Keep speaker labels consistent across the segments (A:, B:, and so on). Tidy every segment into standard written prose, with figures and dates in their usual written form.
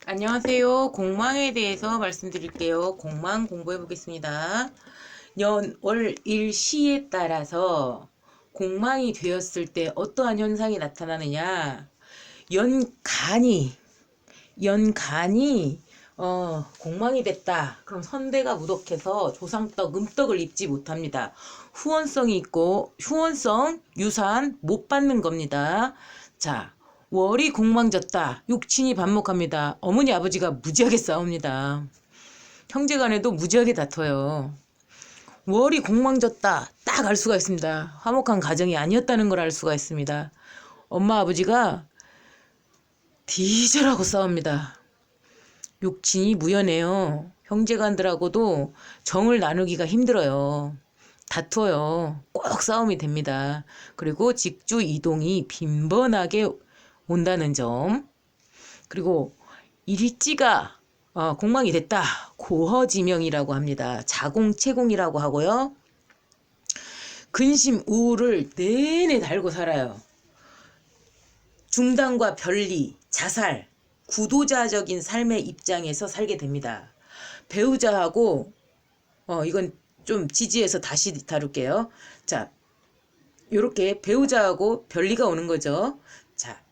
A: 안녕하세요. 공망에 대해서 말씀드릴게요. 공망 공부해 보겠습니다. 년, 월, 일, 시에 따라서 공망이 되었을 때 어떠한 현상이 나타나느냐? 연간이, 연간이 공망이 됐다. 그럼 선대가 무덕해서 조상떡, 음떡을 입지 못합니다. 후원성이 있고 후원성, 유산 못 받는 겁니다. 자, 월이 공망졌다. 육친이 반목합니다. 어머니 아버지가 무지하게 싸웁니다. 형제간에도 무지하게 다퉈요. 월이 공망졌다. 딱 알 수가 있습니다. 화목한 가정이 아니었다는 걸 알 수가 있습니다. 엄마 아버지가 디절하고 싸웁니다. 육친이 무연해요. 형제간들하고도 정을 나누기가 힘들어요. 다투어요. 꼭 싸움이 됩니다. 그리고 직주 이동이 빈번하게 온다는 점. 그리고 일지가 공망이 됐다. 고허지명이라고 합니다. 자공채공이라고 하고요. 근심 우울을 내내 달고 살아요. 중단과 별리, 자살, 구도자적인 삶의 입장에서 살게 됩니다. 배우자하고 이건 좀 지지해서 다시 다룰게요. 자, 요렇게 배우자하고 별리가 오는 거죠. 자,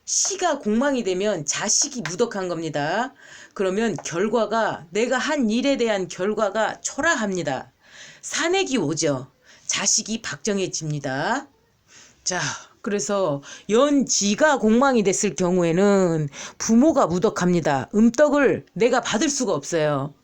A: 시가 공망이 되면 자식이 무덕한 겁니다. 그러면 결과가 내가 한 일에 대한 결과가 초라합니다. 산액이 오죠. 자식이 박정해집니다. 자, 그래서 연지가 공망이 됐을 경우에는 부모가 무덕합니다. 음덕을 내가 받을 수가 없어요.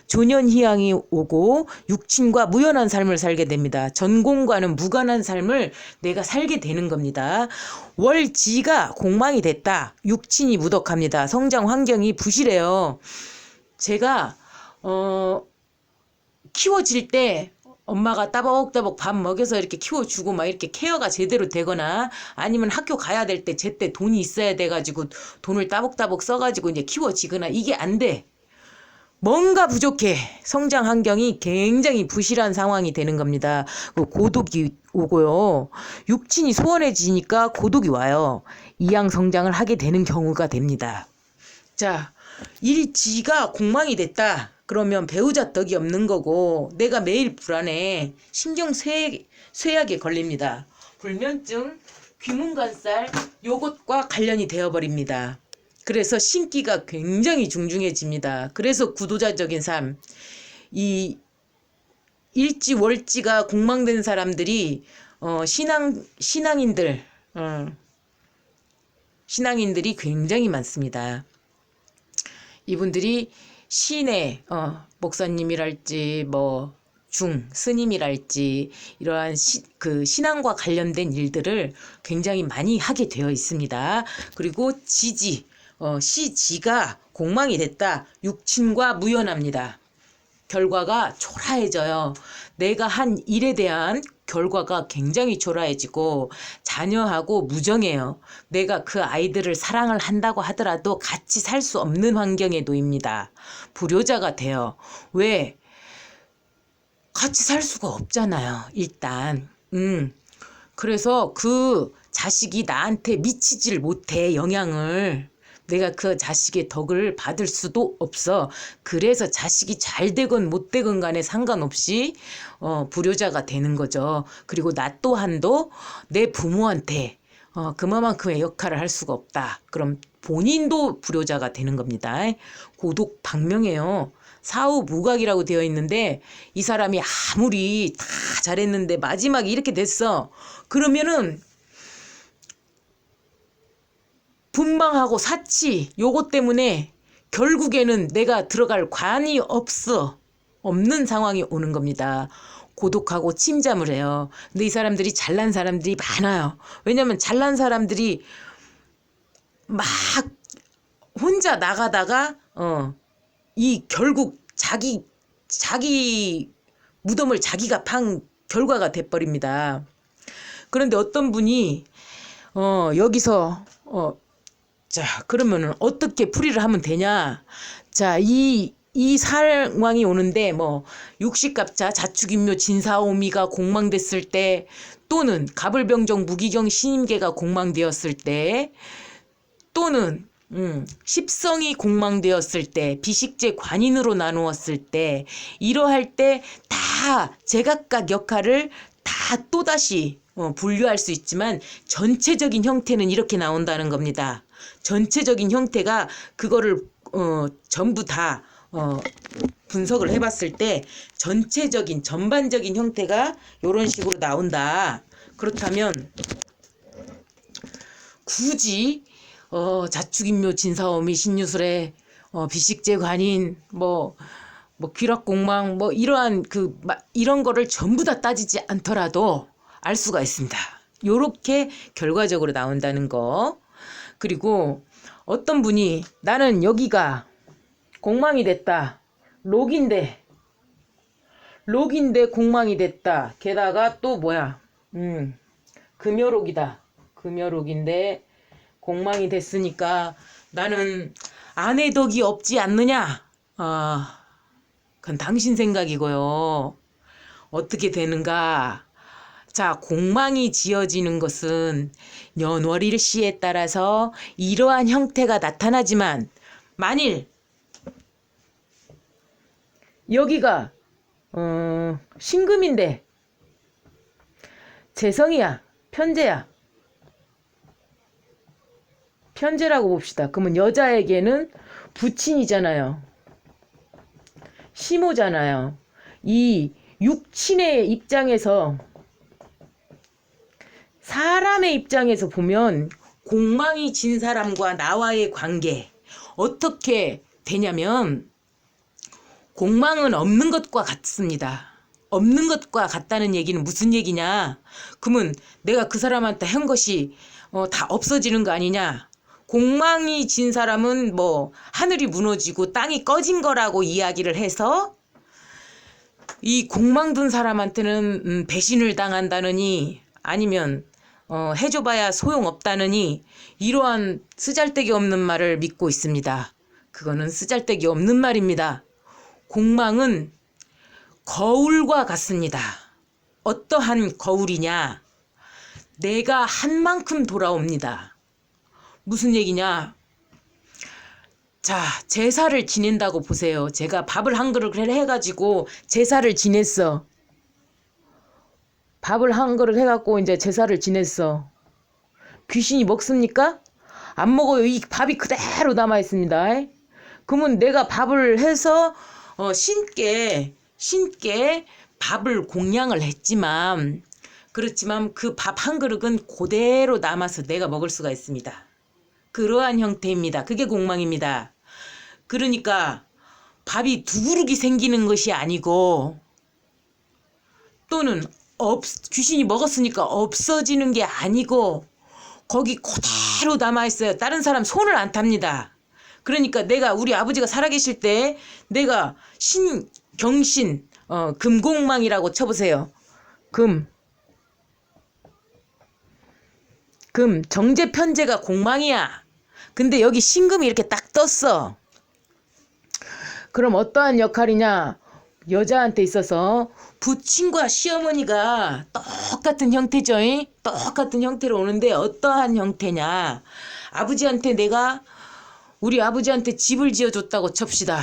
A: 조년희양이 오고 육친과 무연한 삶을 살게 됩니다. 전공과는 무관한 삶을 내가 살게 되는 겁니다. 월지가 공망이 됐다. 육친이 무덕합니다. 성장 환경이 부실해요. 제가 키워질 때 엄마가 따박따박 밥 먹여서 이렇게 키워주고 막 이렇게 케어가 제대로 되거나 아니면 학교 가야 될 때 제때 돈이 있어야 돼가지고 돈을 따박따박 써가지고 이제 키워지거나 이게 안 돼. 뭔가 부족해. 성장 환경이 굉장히 부실한 상황이 되는 겁니다. 고독이 오고요. 육친이 소원해지니까 고독이 와요. 이양 성장을 하게 되는 경우가 됩니다. 자, 일지가 공망이 됐다. 그러면 배우자 떡이 없는 거고 내가 매일 불안해. 신경 쇠약에 걸립니다. 불면증, 귀문관살 요것과 관련이 되어버립니다. 그래서 신기가 굉장히 중중해집니다. 그래서 구도자적인 삶, 이 일지 월지가 공망된 사람들이 신앙인들이 굉장히 많습니다. 이분들이 신의 목사님이랄지 스님이랄지 이러한 신앙과 관련된 일들을 굉장히 많이 하게 되어 있습니다. 그리고 시지가 공망이 됐다. 육친과 무연합니다. 결과가 초라해져요. 내가 한 일에 대한 결과가 굉장히 초라해지고 자녀하고 무정해요. 내가 그 아이들을 사랑을 한다고 하더라도 같이 살 수 없는 환경에 놓입니다. 불효자가 돼요. 왜? 같이 살 수가 없잖아요. 일단. 그래서 그 자식이 나한테 미치질 못해, 영향을. 내가 그 자식의 덕을 받을 수도 없어. 그래서 자식이 잘 되건 못 되건 간에 상관없이 불효자가 되는 거죠. 그리고 나 또한도 내 부모한테 그만큼의 역할을 할 수가 없다. 그럼 본인도 불효자가 되는 겁니다. 고독방명이에요. 사후무각이라고 되어 있는데 이 사람이 아무리 다 잘했는데 마지막에 이렇게 됐어. 그러면은 분방하고 사치 요것 때문에 결국에는 내가 들어갈 관이 없는 상황이 오는 겁니다. 고독하고 침잠을 해요. 근데 이 사람들이 잘난 사람들이 많아요. 왜냐면 잘난 사람들이 막 혼자 나가다가 이 결국 자기 무덤을 자기가 판 결과가 돼버립니다. 그런데 어떤 분이 여기서 자, 그러면은 어떻게 풀이를 하면 되냐? 자, 이 상황이 오는데 육식갑자, 자축인묘, 진사오미가 공망됐을 때 또는 가불병정, 무기경, 신임계가 공망되었을 때 또는 십성이 공망되었을 때, 비식재 관인으로 나누었을 때, 이러할 때 다 제각각 역할을 다 또다시 분류할 수 있지만 전체적인 형태는 이렇게 나온다는 겁니다. 전체적인 형태가 그거를 전부 다 분석을 해봤을 때 전체적인 전반적인 형태가 이런 식으로 나온다. 그렇다면 굳이 자축인묘 진사오미 신유술의 비식재 관인 귀락공망 이러한 이런 거를 전부 다 따지지 않더라도 알 수가 있습니다. 요렇게 결과적으로 나온다는 거. 그리고 어떤 분이 나는 여기가 공망이 됐다. 록인데 공망이 됐다. 게다가 또 뭐야? 금여록이다. 금여록인데 공망이 됐으니까 나는 아내 덕이 없지 않느냐? 그건 당신 생각이고요. 어떻게 되는가? 자, 공망이 지어지는 것은 년월일시에 따라서 이러한 형태가 나타나지만 만일 여기가 신금인데 재성이야, 편재야. 편재라고 봅시다. 그러면 여자에게는 부친이잖아요. 시모잖아요. 이 육친의 입장에서 사람의 입장에서 보면 공망이 진 사람과 나와의 관계 어떻게 되냐면 공망은 없는 것과 같습니다. 없는 것과 같다는 얘기는 무슨 얘기냐? 그러면 내가 그 사람한테 한 것이 다 없어지는 거 아니냐? 공망이 진 사람은 하늘이 무너지고 땅이 꺼진 거라고 이야기를 해서 이 공망 든 사람한테는 배신을 당한다느니 아니면 해줘봐야 소용없다느니 이러한 쓰잘데기 없는 말을 믿고 있습니다. 그거는 쓰잘데기 없는 말입니다. 공망은 거울과 같습니다. 어떠한 거울이냐? 내가 한 만큼 돌아옵니다. 무슨 얘기냐? 자, 제사를 지낸다고 보세요. 제가 밥을 한 그릇을 해가지고 제사를 지냈어. 밥을 한 그릇 해갖고 이제 제사를 지냈어. 귀신이 먹습니까? 안 먹어요. 이 밥이 그대로 남아있습니다. 그러면 내가 밥을 해서 신께 밥을 공양을 했지만 그렇지만 그 밥 한 그릇은 그대로 남아서 내가 먹을 수가 있습니다. 그러한 형태입니다. 그게 공망입니다. 그러니까 밥이 두 그릇이 생기는 것이 아니고 또는 귀신이 먹었으니까 없어지는 게 아니고 거기 그대로 남아있어요. 다른 사람 손을 안 탑니다. 그러니까 우리 아버지가 살아계실 때 내가 경신 금공망이라고 쳐보세요. 정제편제가 공망이야. 근데 여기 신금이 이렇게 딱 떴어. 그럼 어떠한 역할이냐? 여자한테 있어서 부친과 시어머니가 똑같은 형태죠. 똑같은 형태로 오는데 어떠한 형태냐? 우리 아버지한테 집을 지어줬다고 칩시다.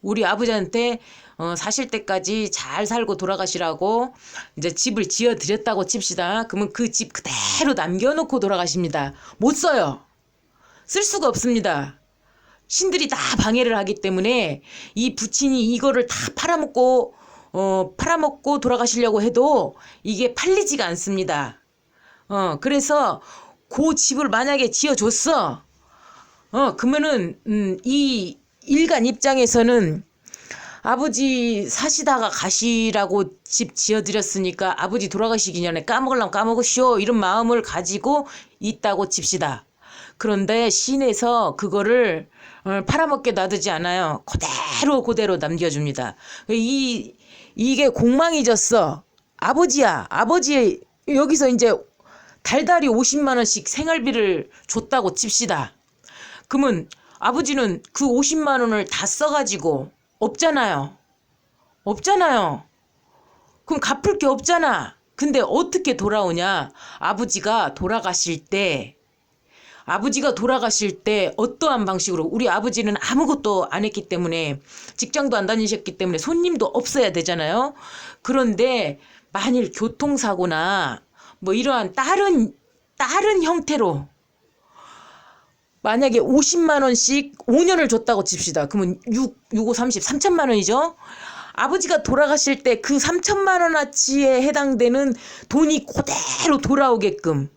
A: 우리 아버지한테 사실 때까지 잘 살고 돌아가시라고 이제 집을 지어드렸다고 칩시다. 그러면 그 집 그대로 남겨놓고 돌아가십니다. 못 써요. 쓸 수가 없습니다. 신들이 다 방해를 하기 때문에 이 부친이 이거를 다 팔아먹고 돌아가시려고 해도 이게 팔리지가 않습니다. 그래서 그 집을 만약에 지어줬어. 그러면은 이 일간 입장에서는 아버지 사시다가 가시라고 집 지어드렸으니까 아버지 돌아가시기 전에 까먹으려면 까먹으시오 이런 마음을 가지고 있다고 칩시다. 그런데 시내에서 그거를 팔아먹게 놔두지 않아요. 그대로 남겨줍니다. 이게 공망이졌어. 아버지야. 아버지 여기서 이제 달달이 50만 원씩 생활비를 줬다고 칩시다. 그러면 아버지는 그 50만 원을 다 써가지고 없잖아요. 그럼 갚을 게 없잖아. 근데 어떻게 돌아오냐? 아버지가 돌아가실 때 아버지가 돌아가실 때 어떠한 방식으로 우리 아버지는 아무것도 안 했기 때문에 직장도 안 다니셨기 때문에 손님도 없어야 되잖아요. 그런데 만일 교통사고나 뭐 이러한 다른 형태로 만약에 50만 원씩 5년을 줬다고 칩시다. 그러면 6, 5, 30, 3천만 원이죠. 아버지가 돌아가실 때 그 3천만 원어치에 해당되는 돈이 그대로 돌아오게끔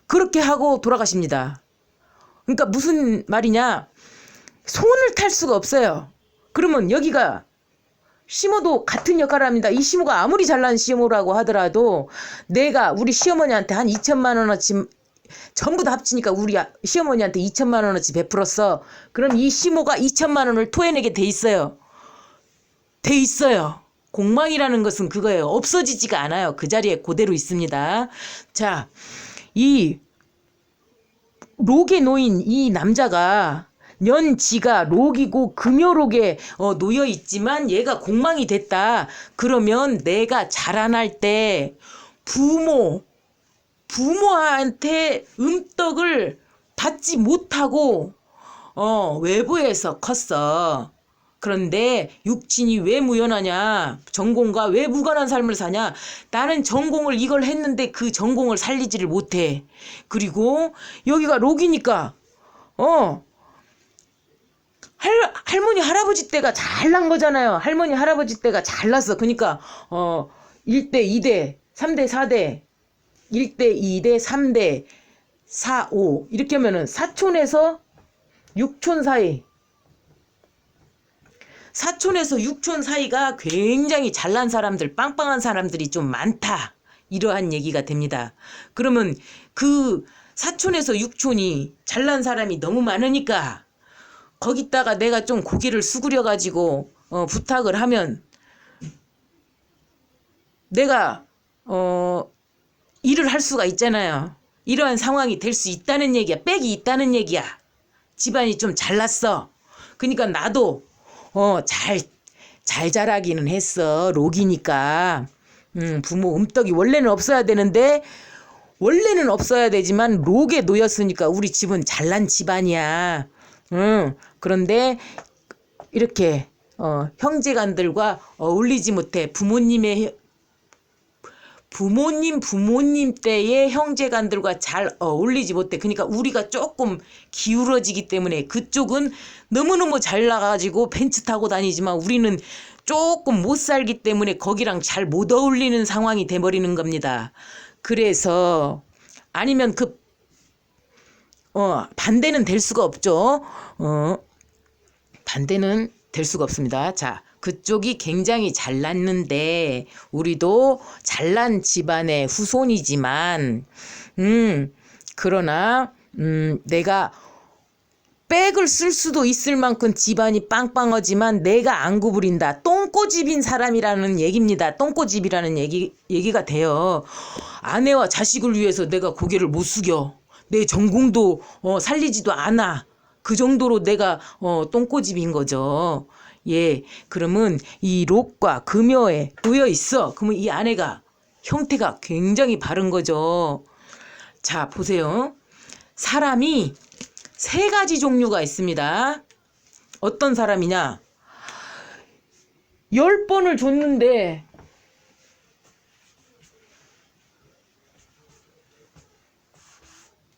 A: 그렇게 하고 돌아가십니다. 그러니까 무슨 말이냐? 손을 탈 수가 없어요. 그러면 여기가 시모도 같은 역할을 합니다. 이 시모가 아무리 잘난 시모라고 하더라도 내가 우리 시어머니한테 한 2천만 원어치 전부 다 합치니까 우리 시어머니한테 2천만 원어치 베풀었어. 그럼 이 시모가 2천만 원을 토해내게 돼 있어요. 돼 있어요. 공망이라는 것은 그거예요. 없어지지가 않아요. 그 자리에 그대로 있습니다. 자, 이 록에 놓인 이 남자가 년지가 록이고 금요록에 놓여 있지만 얘가 공망이 됐다. 그러면 내가 자라날 때 부모한테 음떡을 받지 못하고 외부에서 컸어. 그런데 육친이 왜 무연하냐? 전공과 왜 무관한 삶을 사냐? 나는 전공을 이걸 했는데 그 전공을 살리지를 못해. 그리고 여기가 록이니까 할머니 할아버지 때가 잘난 거잖아요. 할머니 할아버지 때가 잘났어. 그러니까 1대 2대 3대 4대 1대 2대 3대 4, 5 이렇게 하면은 사촌에서 6촌 사이 사촌에서 6촌 사이가 굉장히 잘난 사람들 빵빵한 사람들이 좀 많다. 이러한 얘기가 됩니다. 그러면 그 사촌에서 6촌이 잘난 사람이 너무 많으니까 거기다가 내가 좀 고개를 수그려 가지고 부탁을 하면 내가 일을 할 수가 있잖아요. 이러한 상황이 될 수 있다는 얘기야. 빽이 있다는 얘기야. 집안이 좀 잘났어. 그러니까 나도 잘 자라기는 했어. 록이니까. 부모 음떡이 원래는 없어야 되는데 원래는 없어야 되지만 록에 놓였으니까 우리 집은 잘난 집안이야. 그런데 이렇게 형제간들과 어울리지 못해 부모님 때의 형제간들과 잘 어울리지 못해. 그러니까 우리가 조금 기울어지기 때문에 그쪽은 너무너무 잘 나가지고 벤츠 타고 다니지만 우리는 조금 못 살기 때문에 거기랑 잘 못 어울리는 상황이 돼버리는 겁니다. 그래서 아니면 반대는 될 수가 없죠. 반대는 될 수가 없습니다. 자, 그쪽이 굉장히 잘났는데 우리도 잘난 집안의 후손이지만 그러나 내가 백을 쓸 수도 있을 만큼 집안이 빵빵하지만 내가 안 구부린다. 똥꼬집인 사람이라는 얘기입니다. 똥꼬집이라는 얘기가 돼요. 아내와 자식을 위해서 내가 고개를 못 숙여. 내 전공도 살리지도 않아. 그 정도로 내가 똥꼬집인 거죠. 예, 그러면 이 록과 금요에 놓여 있어. 그러면 이 아내가 형태가 굉장히 바른 거죠. 자, 보세요. 사람이 세 가지 종류가 있습니다. 어떤 사람이냐? 10번을 줬는데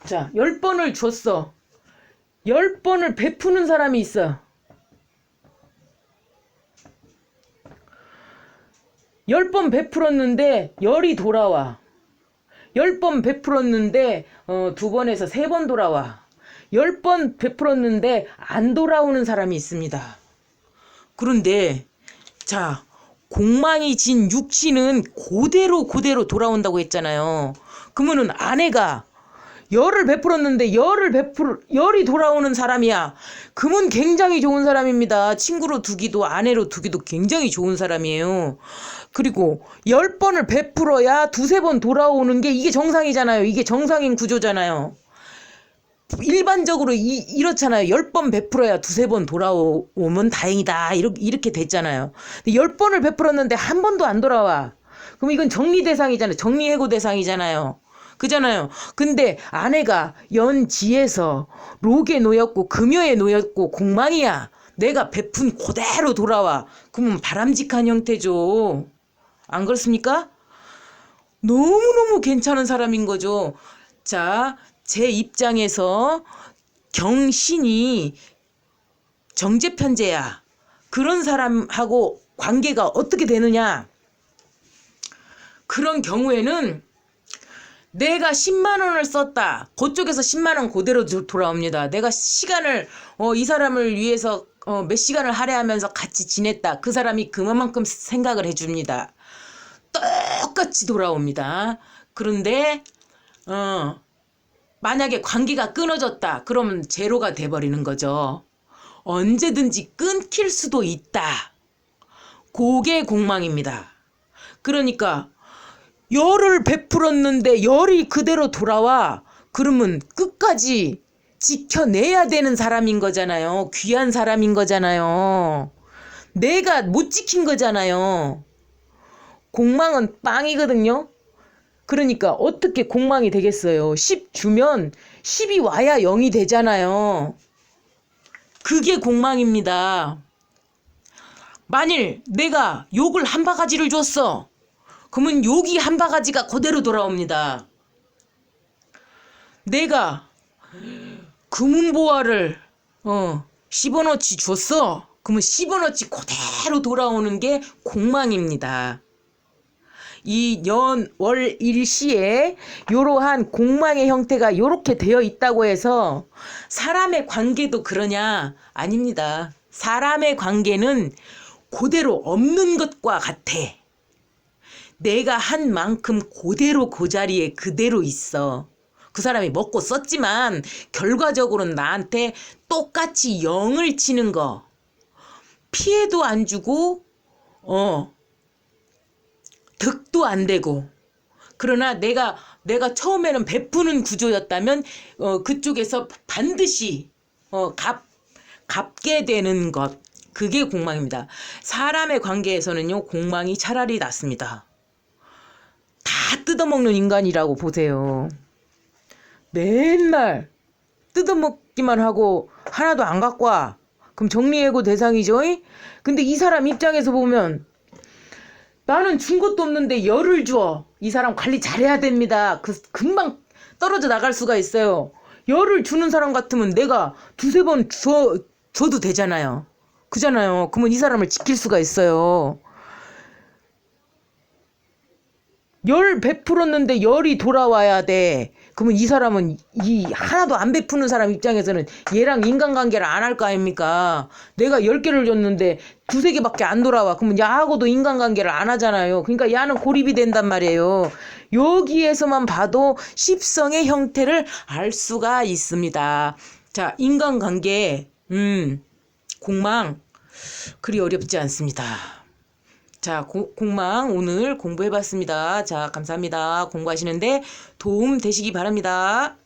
A: 자, 10번을 줬어. 10번을 베푸는 사람이 있어. 10번 베풀었는데 열이 돌아와. 10번 베풀었는데 2번에서 3번 돌아와. 10번 베풀었는데 안 돌아오는 사람이 있습니다. 그런데 자, 공망이 진 육신은 그대로 돌아온다고 했잖아요. 그러면은 아내가 열을 베풀었는데 열이 돌아오는 사람이야. 그러면 굉장히 좋은 사람입니다. 친구로 두기도 아내로 두기도 굉장히 좋은 사람이에요. 그리고 10번을 베풀어야 2-3번 돌아오는 게 이게 정상이잖아요. 이게 정상인 구조잖아요. 일반적으로 이렇잖아요. 10번 베풀어야 2-3번 돌아오면 다행이다. 이렇게 됐잖아요. 근데 10번을 베풀었는데 한 번도 안 돌아와. 그럼 이건 정리 대상이잖아요. 정리해고 대상이잖아요. 그잖아요. 근데 아내가 연지에서 록에 놓였고 금요에 놓였고 공망이야. 내가 베푼 그대로 돌아와. 그러면 바람직한 형태죠. 안 그렇습니까? 너무너무 괜찮은 사람인 거죠. 자, 제 입장에서 경신이 정제편제야. 그런 사람하고 관계가 어떻게 되느냐? 그런 경우에는 내가 10만 원을 썼다. 그쪽에서 10만 원 그대로 돌아옵니다. 내가 시간을 이 사람을 위해서 몇 시간을 할애하면서 같이 지냈다. 그 사람이 그만큼 생각을 해줍니다. 똑같이 돌아옵니다. 그런데 만약에 관계가 끊어졌다. 그러면 제로가 돼버리는 거죠. 언제든지 끊길 수도 있다. 그게 공망입니다. 그러니까 열을 베풀었는데 열이 그대로 돌아와. 그러면 끝까지 지켜내야 되는 사람인 거잖아요. 귀한 사람인 거잖아요. 내가 못 지킨 거잖아요. 공망은 빵이거든요. 그러니까 어떻게 공망이 되겠어요. 10 주면 10이 와야 0이 되잖아요. 그게 공망입니다. 만일 내가 욕을 한 바가지를 줬어. 그러면 욕이 한 바가지가 그대로 돌아옵니다. 내가 금은보화를 10원어치 줬어. 그러면 10원어치 그대로 돌아오는 게 공망입니다. 이 년, 월, 일시에 이러한 공망의 형태가 이렇게 되어 있다고 해서 사람의 관계도 그러냐? 아닙니다. 사람의 관계는 그대로 없는 것과 같아. 내가 한 만큼 그대로 그 자리에 그대로 있어. 그 사람이 먹고 썼지만 결과적으로는 나한테 똑같이 0을 치는 거. 피해도 안 주고 득도 안 되고. 그러나 내가 처음에는 베푸는 구조였다면 그쪽에서 반드시 갚게 되는 것. 그게 공망입니다. 사람의 관계에서는요, 공망이 차라리 낫습니다. 다 뜯어먹는 인간이라고 보세요. 맨날 뜯어먹기만 하고 하나도 안 갖고 와. 그럼 정리해고 대상이죠. 근데 이 사람 입장에서 보면 나는 준 것도 없는데 열을 줘. 이 사람 관리 잘해야 됩니다. 금방 떨어져 나갈 수가 있어요. 열을 주는 사람 같으면 내가 두세 번 줘도 되잖아요. 그잖아요. 그러면 이 사람을 지킬 수가 있어요. 열 베풀었는데 열이 돌아와야 돼. 그러면 이 사람은 하나도 안 베푸는 사람 입장에서는 얘랑 인간관계를 안 할 거 아닙니까? 내가 10개를 줬는데 두세 개밖에 안 돌아와. 그러면 야하고도 인간관계를 안 하잖아요. 그러니까 야는 고립이 된단 말이에요. 여기에서만 봐도 십성의 형태를 알 수가 있습니다. 자, 인간관계, 공망, 그리 어렵지 않습니다. 자, 공망 오늘 공부해봤습니다. 자, 감사합니다. 공부하시는데 도움 되시기 바랍니다.